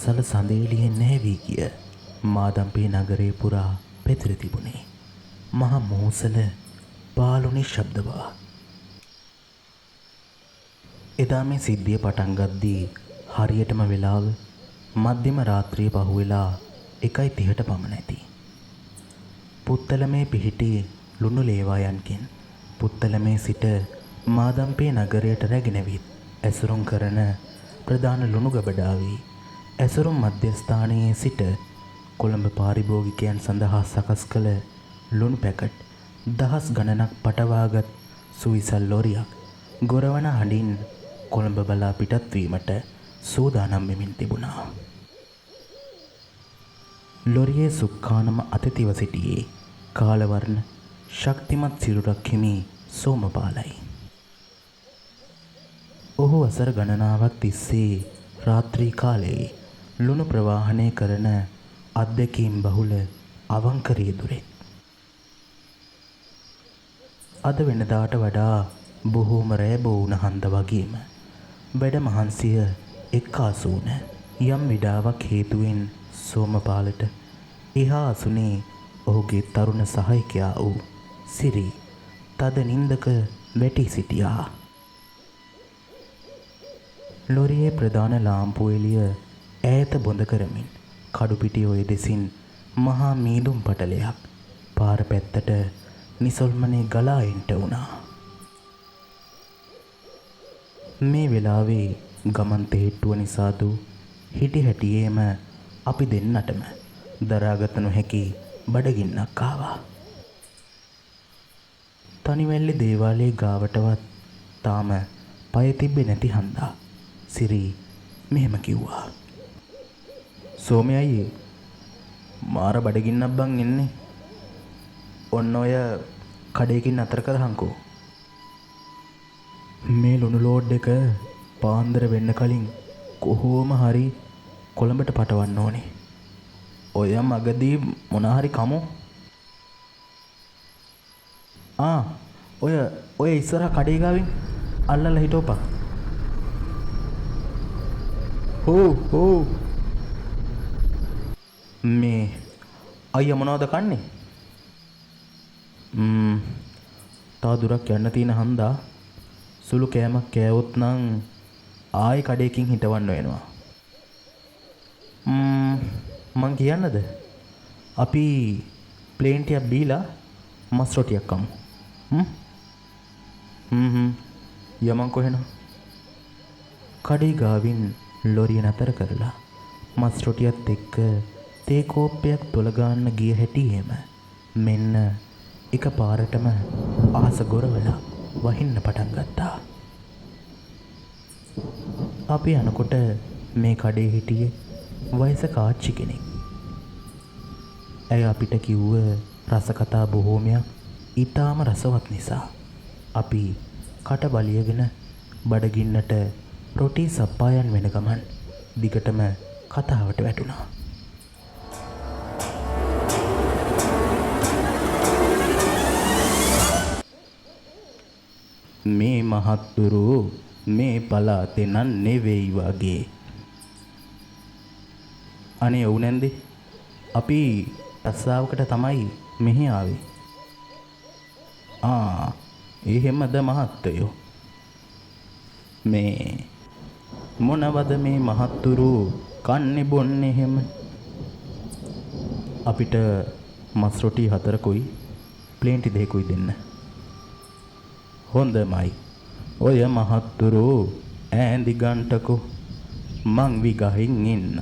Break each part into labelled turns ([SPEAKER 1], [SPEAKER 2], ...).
[SPEAKER 1] රස්සල සඳේලියෙන් නැවී ගිය මාදම්පේ නගරේ පුරා පෙතිර තිබුණේ මහ මෝසල පාළු නිශ්ශබ්දවා. එදා මේ සිද්ධිය පටන් ගද්දී හරියටම වෙලාව මධ්‍යම රාත්‍රියේ පහුවෙලා 1:30ට පමණ ඇති. පුත්තලමේ පිහිටි ලුණු ලේවායන්කින් පුත්තලමේ සිට මාදම්පේ නගරයට රැගෙන විත් ඇසුරුම් කරන ප්‍රධාන ලුණු ගබඩාවේ ඇසුරුම් මධ්‍යස්ථානයේ සිට කොළඹ පාරිභෝගිකයන් සඳහා සකස් කළ ලුණු පැකට් දහස් ගණනක් පටවාගත් සුවිසල් ලොරියක් ගොරවන හඬින් කොළඹ බලා පිටත් වීමට සූදානම් වෙමින් තිබුණා. ලොරියේ සුක්කානම අතිතිව සිටියේ කාලවර්ණ ශක්තිමත් සිරුරක් හිමි සෝමපාලයි. ඔහු වසර ගණනාවක් තිස්සේ රාත්‍රී කාලයේ ලුණු ප්‍රවාහනය කරන අත්දැකීම් බහුල අවංක රියදුරෙක්. අද වෙනදාට වඩා බොහෝම රෑබෝ වුණ හන්ද වගේම වැඩ මහන්සිය එක්කාසු වුණ යම් විඩාවක් හේතුවෙන් සෝමපාලට එහා අසුනේ ඔහුගේ තරුණ සහායකයා වූ සිරි තද නින්දක වැටී සිටියා. ලොරියේ ප්‍රධාන ලාම්පුව එළිය ඈත බොඳ කරමින් කඩුපිටිය ඔය දෙසින් මහා මීදුම් පටලයක් පාර පැත්තට නිසල්මනේ ගලා එන්ට වුණා. මේ වෙලාවේ ගමන් තෙහෙට්ටුව නිසාදු හිටි හැටියේම අපි දෙන්නටම දරාගත නොහැකි බඩගින්නක් ආවා. තනිවැල්ලි දේවාලයේ ගාවටවත් තාම පය තිබ්බේ නැති හන්දා සිරි මෙහෙම කිව්වා. සෝමේ අයියේ මාර බඩගින්නක් බං එන්නේ. ඔන්න ඔය කඩේකින් අතර කරහන්කෝ. මේ ලුණු ලෝඩ් එක පාන්දර වෙන්න කලින් කොහොම හරි කොළඹට පටවන්න ඕනේ. ඔය මගදී මොනාහරි කමු. ඔය ඉස්සරහ කඩේ ගාවින් අල්ලලා හිටෝපා. හෝ මේ අයියා මොනවද කන්නේ? තා දුරක් යන්න තියෙන හන්දා සුළු කෑමක් කෑවොත් නම් ආයි කඩේකින් හිටවන්න වෙනවා. මං කියන්නද? අපි ප්ලේන් ටිකක් බීලා මස් රොටියක් කමු. යමන් කොහෙන? කඩේ ගාවින් ලොරිය නතර කරලා මස් රොටියත් එක්ක තේ කෝප්පයක් තොල ගන්න ගිය හැටියෙම මෙන්න එක පාරටම ආස ගොරවලා වහින්න පටන් ගත්තා. අපි යනකොට මේ කඩේ හිටියේ වයසක ආච්චි කෙනෙක්. ඇය අපිට කිව්ව රස කතා බොහෝමයක් ඊටාම රසවත් නිසා අපි කට බලියගෙන බඩගින්නට රොටි සප්පායන් වෙන ගමන් දිගටම කතාවට වැටුණා. මේ මහත්තුරු මේ පලාතේ නන් නෙවෙයි වගේ. අනේ ඔව් නැන්දේ. අපි රස්සාවකට තමයි මෙහි ආවේ. එහෙමද මහත්තයෝ? මේ මොනවද මේ මහත්තුරු කන්නේ බොන්නේ එහෙම? අපිට මස් රොටි 4කුයි ප්ලේන්ටි 2කුයි දෙන්න. හොඳමයි. ඔය මහත්තුරු ඈඳි ගන්ටකෝ. මං විගහින් ඉන්න.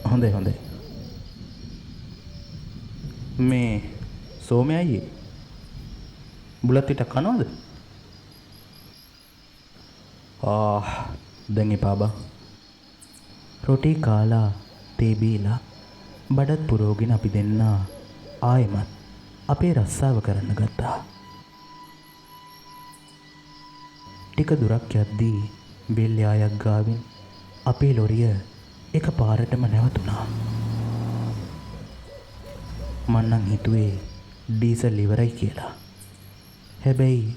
[SPEAKER 1] හොඳයි. මේ සෝමේ අයියේ බුලත් පිට කනවද? දැන් එපා බා. රොටි කාලා තේ බීලා බඩත් පුරෝගෙන අපි දෙන්න ආයෙමත් අපේ රස්සාව කරන්න ගත්තා. ටික දුරක් යද්දී බෙල්යායක් ගාවින් අපේ ලොරිය එක පාරටම නැවතුණා. මන්නම් හිතුවේ ඩීසල් ඉවරයි කියලා. හැබැයි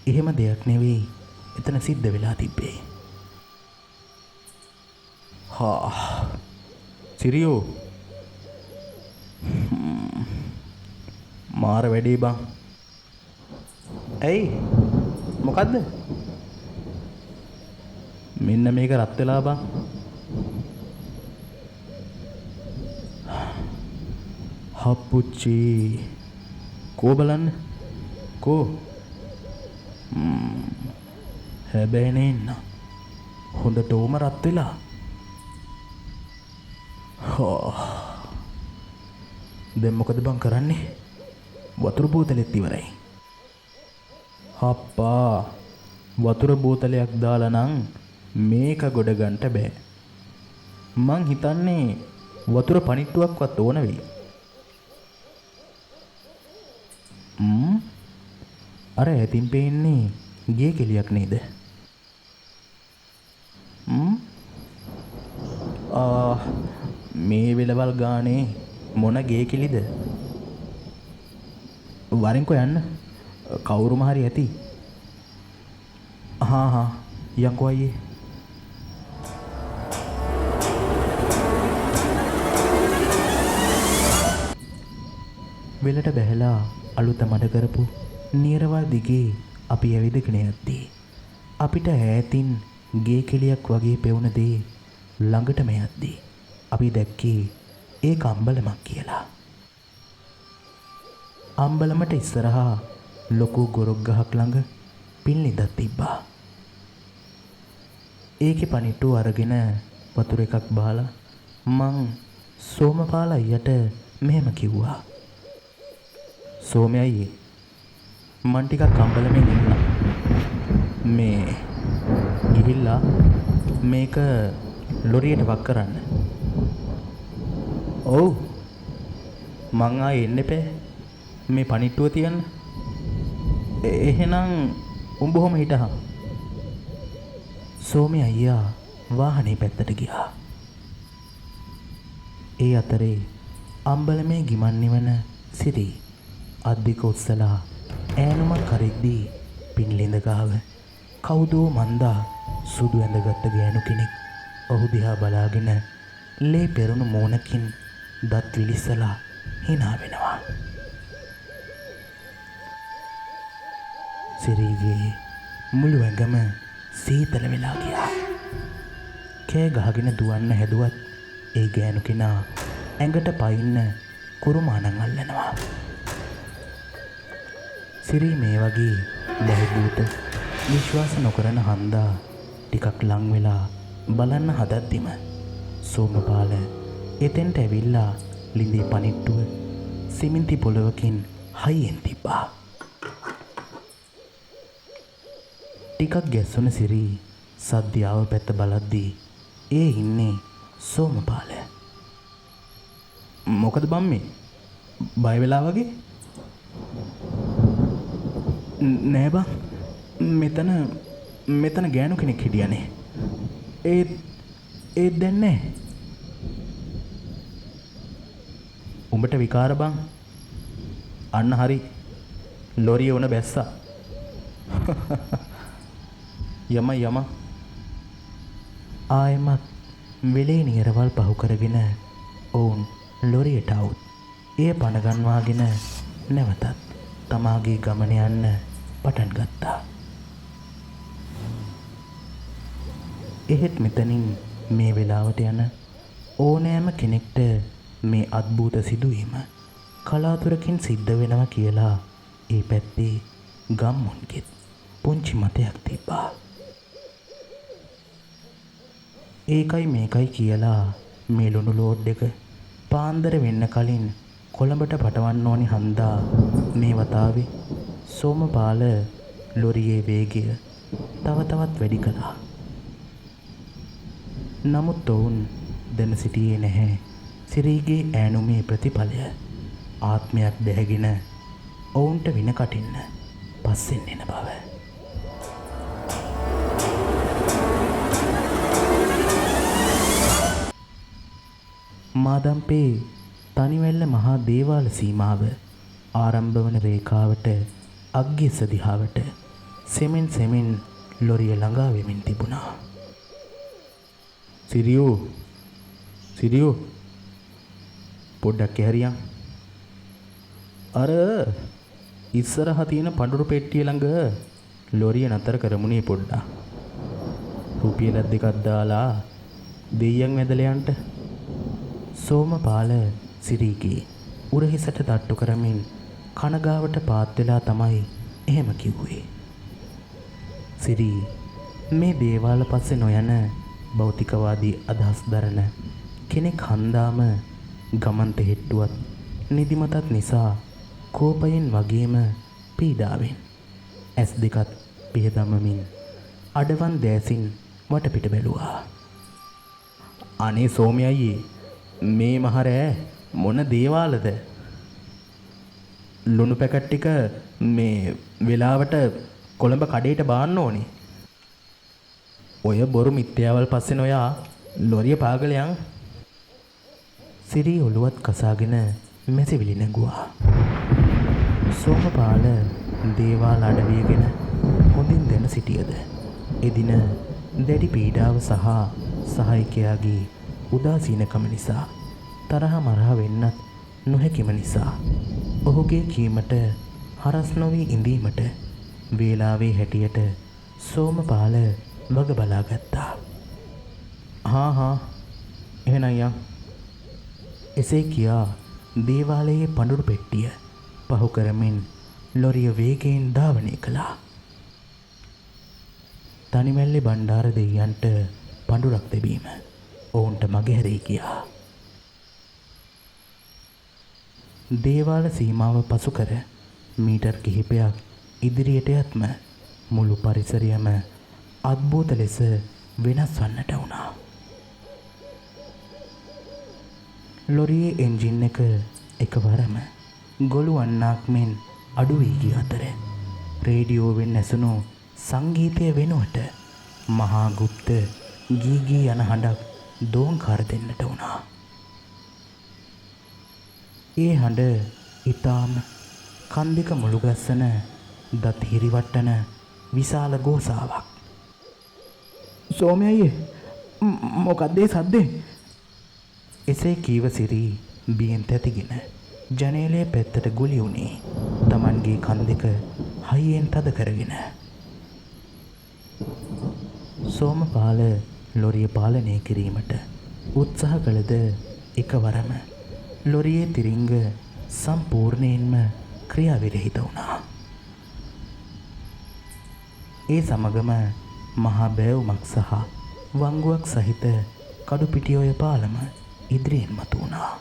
[SPEAKER 1] එහෙම දෙයක් නෙවෙයි එතන සිද්ධ වෙලා තිබ්බේ. හා සිරියෝ මාර වැඩේ බං. ඇයි මොකද්ද? මෙන්න මේක රත් වෙලා බං. හප්පුච්චි කෝ බලන්න කෝ. හැබැයි නේන්න හොඳටම රත් වෙලා. දැන් මොකද බං කරන්නේ? වතුර බෝතලෙත් ඉවරයි. හප්පා වතුර බෝතලයක් දාලා නම් මේක ගොඩ ගන්න බෑ. මං හිතන්නේ වතුර පණිට්ටුවක්වත් ඕන වෙයි. අර ඇතින් පේන්නේ ගේ කෙලියක් නේද? මේ වෙලවල් ගානේ මොන ගේ කෙලිද? වරින්කෝ යන්න කවුරුම හරි ඇති. හා යන්කෝ අයියේ. වෙලට බැහැලා අලුත මඩ කරපු නියරවල් දිගේ අපි ඇවිදගෙන යද්දී අපිට ඈතින් ගේ කෙලියක් වගේ පෙවුන දේ ළඟටම යද්දී අපි දැක්කේ ඒක අම්බලමක් කියලා. අම්බලමට ඉස්සරහා ලොකු ගොරොක් ගහක් ළඟ පිල්ලිදක් තිබ්බා. ඒකේ පණිට්ටු අරගෙන වතුර එකක් බහලා මං සෝමපාල අයියට මෙහෙම කිව්වා. සෝමය අයියේ මං ටිකක් අම්බලමෙන් ඉන්නම්. මේ ගිහිල්ලා මේක ලොරියට වක් කරන්න. ඔව් මං ආයේ එන්න එපේ. මේ පණිට්ටුව තියන්න. එහෙනම් උඹ ඔහම හිටහන්. සෝමි අයියා වාහනේ පැත්තට ගියා. ඒ අතරේ අම්බලමේ ගිමන් නිවන සිරි අද්දික උත්සලා ඈනුමක් හරිද්දී පින්ලිඳ ගාව කවුදෝ මන්දා සුදු ඇඳගත්ත ගෑනු කෙනෙක් ඔහු දිහා බලාගෙන ලේ පෙරුණු මූණකින් දත් විලිස්සලා hina වෙනවා. සිරිගේ මුළු ඇඟම සීතල වෙලා ගියා. කෑ ගහගෙන දුවන්න හැදුවත් ඒ ගෑනු කෙනා ඇඟට පයින්න කුරුමානම් අල්ලනවා. සිරි මේ වගේ බහූත විශ්වාස නොකරන හන්දා ටිකක් ලං වෙලා බලන්න හදද්දිම සෝමපාල එතෙන්ට ඇවිල්ලා ලිඳේ පණිට්ටුව සිමෙන්ති පොළවකින් හයියෙන් තිබ්බා. ටිකක් ගැස්සුන සිරි සද්දියාව පැත්ත බලද්දී ඒ ඉන්නේ සෝමපාල. මොකද බම් මේ බය වෙලා වගේ? නෑ බං මෙතන ගෑනු කෙනෙක් හිටියනේ. ඒත් දැන් නෑ. උඹට විකාර බං. අන්න හරි ලොරිය උන බැස්සා. යම ආයෙමත් වෙලේ නියරවල් පහු කරගෙන ඔවුන් ලොරියට આવුත් එය පණ ගන්වාගෙන නැවතත් තමාගේ ගමන යන්න පටන් ගත්තා. එහෙත් මෙතනින් මේ වෙලාවට යන ඕනෑම කෙනෙක්ට මේ අద్භූත සිදුවීම කලාතුරකින් සිද්ධ වෙනවා කියලා ඒ පැත්තේ ගම්මුන්ගෙත් පුංචි මතයක් තිබ්බා. ඒකයි මේකයි කියලා මේ ලුණු ලෝඩ් එක පාන්දර වෙන්න කලින් කොළඹට පටවන්න ඕනි හන්දා මේ වතාවේ සෝමපාල ලොරියේ වේගය තව තවත් වැඩි කළා. නමුත් ඔවුන් දැන සිටියේ නැහැ සිරිගේ ඈනුමේ ප්‍රතිඵලය ආත්මයක් දැහැගෙන ඔවුන්ට වින කටින්න පස්සෙන් එන බව. මාදම්පේ තනිවැල්ල මහා දේවාල සීමාව ආරම්භ වන රේඛාවට අග්ගිස්ස දිහාවට සෙමින් ලොරිය ළඟා වෙමින් තිබුණා. සිරියෝ සිරියෝ පොඩ්ඩක් ඇහැරියන්. අර ඉස්සරහා තියෙන පඳුරු පෙට්ටිය ළඟ ලොරිය නතර කරමුනේ පොඩ්ඩක්. රුපියල් දෙකක් දාලා දෙයියන් වැදලා යන්න. සෝමපාල සිරිගේ උරහිසට තට්ටු කරමින් කනගාවට පාත් වෙලා තමයි එහෙම කිව්වේ. සිරි මේ දේවාල පස්සේ නොයන භෞතිකවාදී අදහස් දරන කෙනෙක් හන්දාම ගමන්ත හෙට්ටුවත් නිදිමතත් නිසා කෝපයෙන් වගේම පීඩාවෙන් ඇස් දෙකත් පියදමමින් අඩවන් දෑසින් වටපිට බැලුවා. අනේ සෝමි අයියේ මේ මහරෑ මොන දේවාලද? ලුණු පැකට් ටික මේ වෙලාවට කොළඹ කඩේට බාන්න ඕනේ. ඔය බොරු මිත්‍යාවල් පස්සේ නොයා ලොරිය පාගලයන්. සිරි ඔළුවත් කසාගෙන මැසිවිලි නැගුවා. සෝමපාල දේවාල අඩවියගෙන හොඳින් දැන සිටියද එදින දැඩි පීඩාව සහ සහායකයාගේ උදාසීනකම නිසා තරහ මරහ වෙන්නත් නොහැකිම නිසා ඔහුගේ කීමට හරස් නොවී ඉඳීමට වේලාවේ හැටියට සෝමපාල වග බලා ගත්තා. හා එහෙනම් යන්. එසේ කියා දේවාලයේ පඳුරු පෙට්ටිය පහු කරමින් ලොරිය වේගයෙන් ධාවනය කළා. තනිමැල්ලේ බණ්ඩාර දෙවියන්ට පඳුරක් දෙබීම ඔවුන්ට මගහැරී ගියා. දේවාල සීමාව පසු කර මීටර් කිහිපයක් ඉදිරියට යත්ම මුළු පරිසරයම අද්භූත ලෙස වෙනස් වන්නට වුණා. ලොරියේ එන්ජින් එක එකවරම ගොළු වන්නාක් මෙන් අඩු වී ගිය අතර රේඩියෝවෙන් ඇසුණු සංගීතය වෙනුවට මහා ගුප්ත ගීගී යන හඬක් දෝංකාර දෙන්නට වුණා. ඒ හඬ ඊටාම කන්දික මුළුගස්සන දත් හිරිවට්ටන විශාල ගෝසාවක්. සෝමි අයියේ මොකක්ද ඒ සද්දේ? එසේ කීව සිරි බියෙන් තැතිගෙන ජනේලයේ පැත්තට ගුලි වුණේ Tamanගේ කන් දෙක හයියෙන් තද කරගෙන. සෝමපාල ලොරිය පාලනය කිරීමට උත්සාහ කළද එකවරම ලොරියේ තිරිංග සම්පූර්ණයෙන්ම ක්‍රියාවිරහිත වුණා. ඒ සමගම මහා බෑවුමක් සහ වංගුවක් සහිත කඩු පිටියෝය පාලම ඉදිරියෙන් මතු වුණා.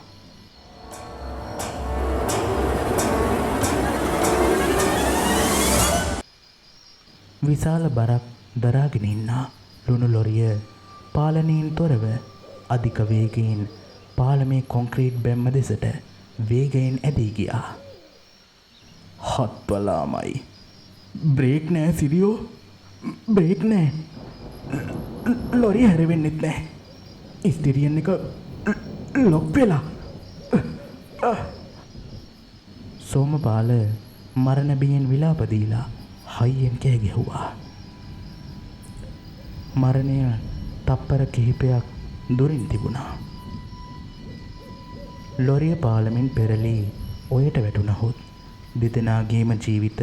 [SPEAKER 1] විශාල බරක් දරාගෙන ඉන්න ලුණු ලොරිය පාලනයෙන් තොරව අධික වේගයෙන් පාලමේ කොන්ක්‍රීට් බැම්ම දෙසට වේගයෙන් ඇදී ගියා. හත්වලාමයි. බ්‍රේක් නෑ සිරියෝ. බ්‍රේක් නෑ. ලොරිය හැරෙවෙන්නෙත් නෑ. ස්ටිරියන් එක ලොක් වෙලා. සෝමපාල මරණ බියෙන් විලාප දීලා හයියෙන් කෑ ගැහුවා. මරණය තප්පර කිහිපයක් දුරින් තිබුණා. ලොරිය පාලමෙන් පෙරළී ඔයට වැටුණහොත් දෙදෙනාගේම ජීවිත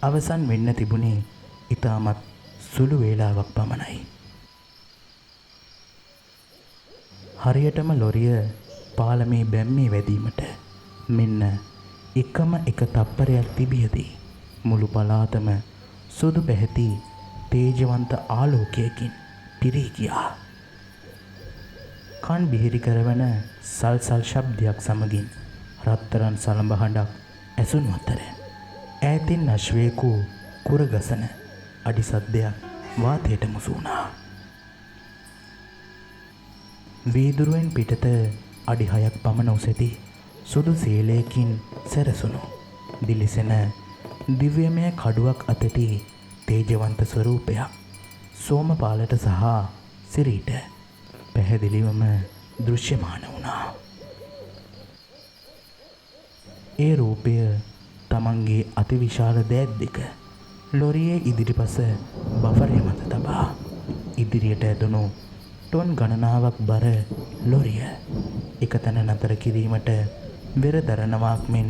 [SPEAKER 1] අවසන් වෙන්න තිබුණේ ඉතාමත් සුළු වේලාවක් පමණයි. හරියටම ලොරිය පාලමේ බැම්මේ වැදීමට මෙන්න එකම එක තප්පරයක් තිබියදී මුළු පළාතම සුදු පැහැති තේජවන්ත ආලෝකයකින් පිරී ගියා. කන් බිහිරි කරවන සල්සල් ශබ්දයක් සමගින් රත්තරන් සලඹ හඬක් ඇසුණු අතර ඈතින් අශ්වයෙකු කුරගසන අඩි සද්දයක් වාතයට මුසු වුණා. වීදුරුවෙන් පිටත අඩි 6ක් පමණ උස ඇති සුදු සීලයකින් සැරසුණු දිලිසෙන දිව්‍යමය කඩුවක් අතටි තේජවන්ත ස්වරූපයක් සෝමපාලට සහ සිරිට පැහැදිලිවම දෘශ්‍යමාන වුණා. ඒ රූපය තමන්ගේ අතිවිශාල දෑත් දෙක ලොරියේ ඉදිරිපස බෆරේ මත තබා ඉදිරියට ඇදුණු ටොන් ගණනාවක් බර ලොරිය එක තැන නතර කිරීමට වෙර දරනවාක් මෙන්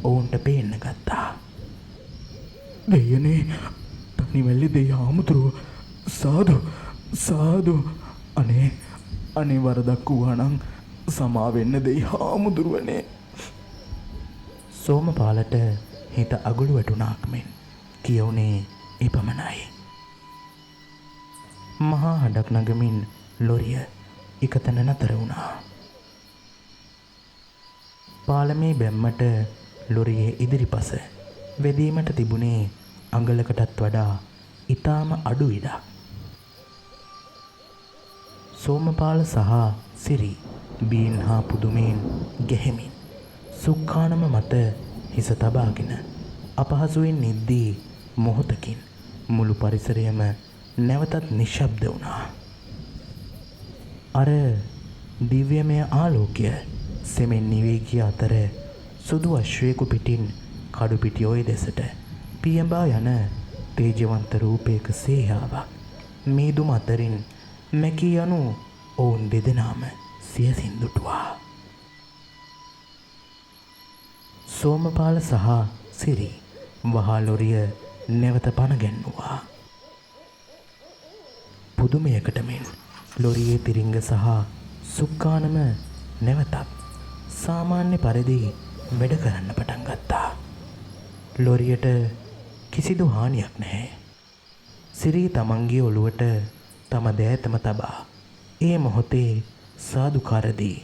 [SPEAKER 1] ඔවුන්ට පේන්න ගත්තා. දෙයනේ තනිවැල්ලි දෙය හාමුදුරුව සාදු සාදු අනේ වරදක් වූවානම් සමාවෙන්න දෙයි හාමුදුරුවනේ. සෝමපාලට හිත අගුළු වැටුණාක් මෙන් කියවුනේ එපමණයි. මහා හඬක් නගමින් ලොරිය එක තැන නතර වුණා. පාලමේ බැම්මට ලොරියේ ඉදිරිපස වෙදීමට තිබුණේ අඟලකටත් වඩා ඊටාම අඩු ඉඩක්. සෝමපාල සහ සිරි බීන් හා පුදුමෙන් ගැහෙමින් සුක්කානම මත හිස තබාගෙන අපහසුවෙන් නිද්දී මොහොතකින් මුළු පරිසරයම නැවතත් නිශ්ශබ්ද වුණා. අර දිව්‍යමය ආලෝකය සෙමෙන් නිවී ගිය අතර සුදු අශ්වයෙකු පිටින් කඩු පිටි ඔය දෙසට පියඹා යන තේජවන්ත රූපයක සේයාවක් මීදුම අතරින් මැකී යනු ඔවුන් දෙදෙනාම සියසින් දුටුවා. සෝමපාල සහ සිරි වහා ලොරිය නැවත පණ ගැන්වුවා. පුදුමයකට මෙන් ලොරියේ තිරිංග සහ සුක්කානම නැවතත් සාමාන්‍ය පරිදි වැඩ කරන්න පටන් ගත්තා. ලොරියට කිසිදු හානියක් නැහැ. සිරී තමන්ගේ ඔළුවට තම දෑතම තබා ඒ මොහොතේ සාදුකාරදී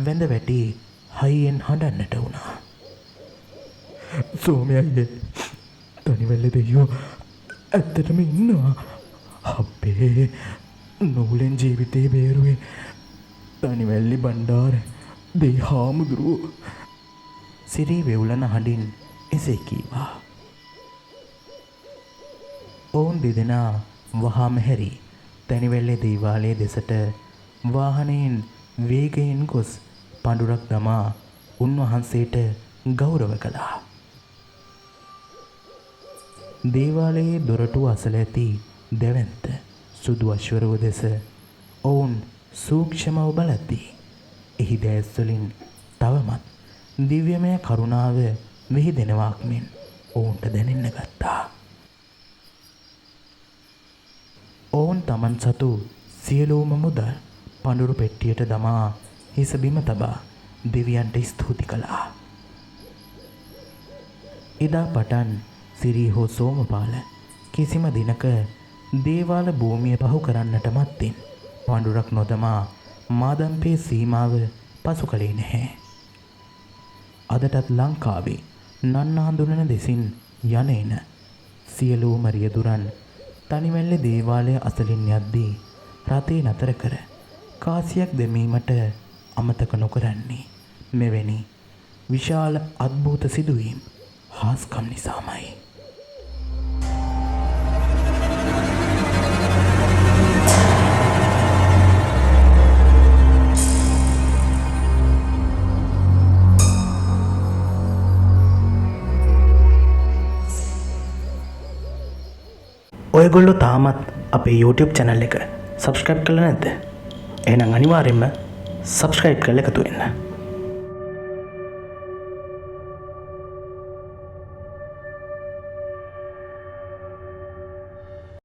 [SPEAKER 1] වැඳ වැටි හයියෙන් හඬන්නට වුණා. සෝමයයියේ තනිවැල්ලේ දෙයියෝ ඇත්තටම ඉන්නවා. අපේ නූලෙන් ජීවිතේ බේරුවේ තනිවැල්ලි බණ්ඩාර දෙයි හාමුදුරුවෝ. සිරී වෙවුලන හඬින් එසේ කීවා. ඔවුන් දෙදෙනා වහාම හැරි තනිවැල්ලේ දේවාලයේ දෙසට වාහනයෙන් වේගයෙන් ගොස් පඳුරක් දමා උන්වහන්සේට ගෞරව කළා. දේවාලයේ දොරටුව අසල ඇති දෙවැන්ත සුදු අශ්වරුව දෙස ඔවුන් සූක්ෂමව බලද්දී එහි දැස්වලින් තවමත් දිව්‍යමය කරුණාව විහිදෙනවාක් මෙන් ඔවුන්ට දැනෙන්න ගත්තා. ඔවුන් තමන් සතු සියලුම මුදල් පඳුරු පෙට්ටියට දමා හිස බිම තබා දෙවියන්ට ස්තුති කළා. එදා පටන් සිරී හෝ සෝමපාල කිසිම දිනක දේවාල භූමිය පහු කරන්නට මත්තෙන් පඳුරක් නොදමා මාදම්පේ සීමාව පසු කළේ නැහැ. අදටත් ලංකාවේ නන්නාඳුනන දෙසින් යන එන සියලුම රියදුරන් තනිවැල්ලේ දේවාලය අසලින් යද්දී රථේ නතර කර කාසියක් දෙමීමට අමතක නොකරන්නේ මෙවැනි විශාල අద్භූත සිදුවීම් හාස්කම් නිසාමයි. ඔයගොල්ලෝ තාමත් අපේ YouTube channel එක subscribe කරලා නැද්ද? එහෙනම් අනිවාර්යෙන්ම subscribe කරලා එකතු වෙන්න.